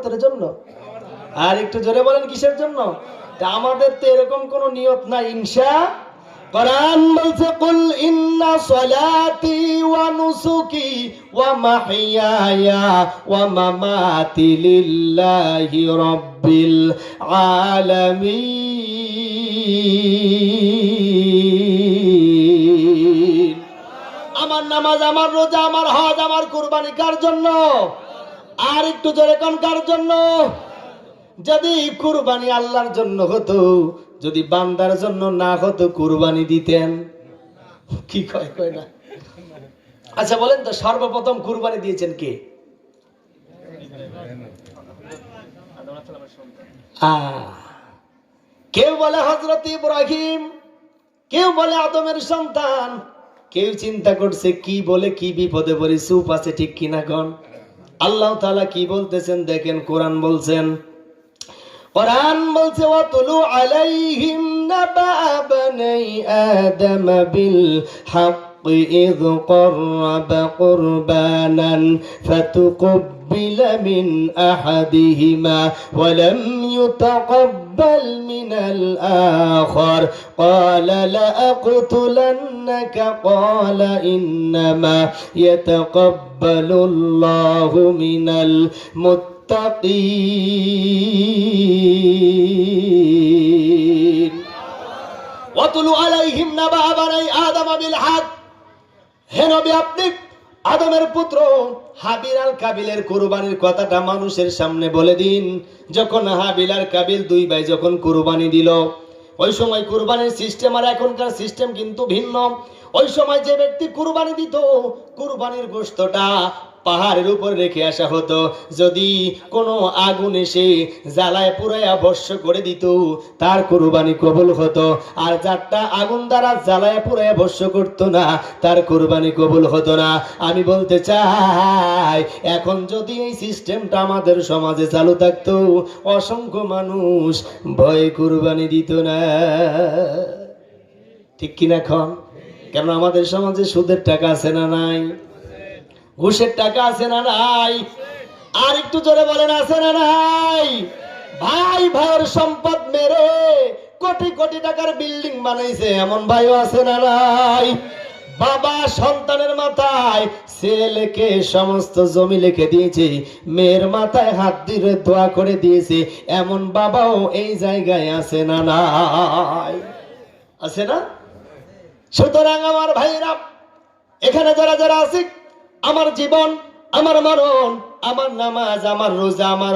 উম্মতের জন্য। আর একটু জোরে বলেন কিসের জন্য? আমাদের তো এরকম কোন নিয়ত নাই। কোরআন বলছে কুল ইন্না সলাতি ওয়া নুসুকি ওয়া মাহইয়ায়া ওয়া মামাতি লিল্লাহি রাব্বিল আলামিন। আমার নামাজ, আমার রোজা, আমার হজ, আমার কুরবানি কার জন্য? আর একটু জোরে কোন কার জন্য? যদি কুরবানি আল্লাহর জন্য হতো, যদি বান্দার জন্য না হতো, কুরবানি দিতেন? কি কয় কয় না? আচ্ছা বলেন তো, সর্বপ্রথম কুরবানি দিয়েছেন কে? কেউ বলে হযরত ইব্রাহিম, কেউ বলে আদমের সন্তান, কেউ চিন্তা করছে কি বলে কি বিপদে পড়ে চুপ আছে, ঠিক কিনা কোন? আল্লাহ তাআলা কি বলতেছেন দেখেন, কোরআন বলছেন, কোরআন বলছে ওয়াতুলু আলাইহিম নাবা বানি আদম বিল হক إذ قرب قربانا فتقبل من أحدهما ولم يتقبل من الآخر قال لأقتلنك قال إنما يتقبل الله من المتقين واتلو عليهم نبأ بني آدم بالحق। হে নবী, আপনি আদমের পুত্র হাবিল আর কাবিলের কুরবানির কথাটা মানুষের সামনে বলে দিন। যখন হাবিল আর কাবিল দুই ভাই যখন কুরবানি দিল, ওই সময় কুরবানির সিস্টেম আর এখনকার সিস্টেম কিন্তু ভিন্ন। ওই সময় যে ব্যক্তি কুরবানি দিত, কুরবানির গোশতটা পাহাড়ের উপর রেখে আসা হতো। যদি কোনো আগুন এসে জ্বালায় পুরাইয়া ভস্ম করে দিত, তার কুরবানি কবুল হতো। আর যারটা আগুন দ্বারা জ্বালায় পুরাইয়া ভস্ম করতো না, তার কুরবানি কবুল হতো না। আমি বলতে চাই, এখন যদি এই সিস্টেমটা আমাদের সমাজে চালু থাকতো, অসংখ্য মানুষ ভয়ে কুরবানি দিত না, ঠিক কিনা খন? কেন আমাদের সমাজে সুদের টাকা আছে না নাই? ঘুষের টাকা আছে না নাই? আর একটু জোরে বলেন, আছে না নাই? ভাই ভাইয়ের সম্পদ মেরে কোটি কোটি টাকার বিল্ডিং বানাইছে, এমন ভাইও আছে না নাই? বাবা সন্তানের মাথায় ছেলেকে সমস্ত জমি লিখে দিয়েছে, মেয়ের মাথায় হাত দিয়ে দোয়া করে দিয়েছে, এমন বাবাও এই জায়গায় আছে না নাই? আছে না? সুতরাং আমার ভাইরা, এখানে যারা যারা আছে, আমার জীবন, আমার মরণ, আমার নামাজ, আমার রোজা, আমার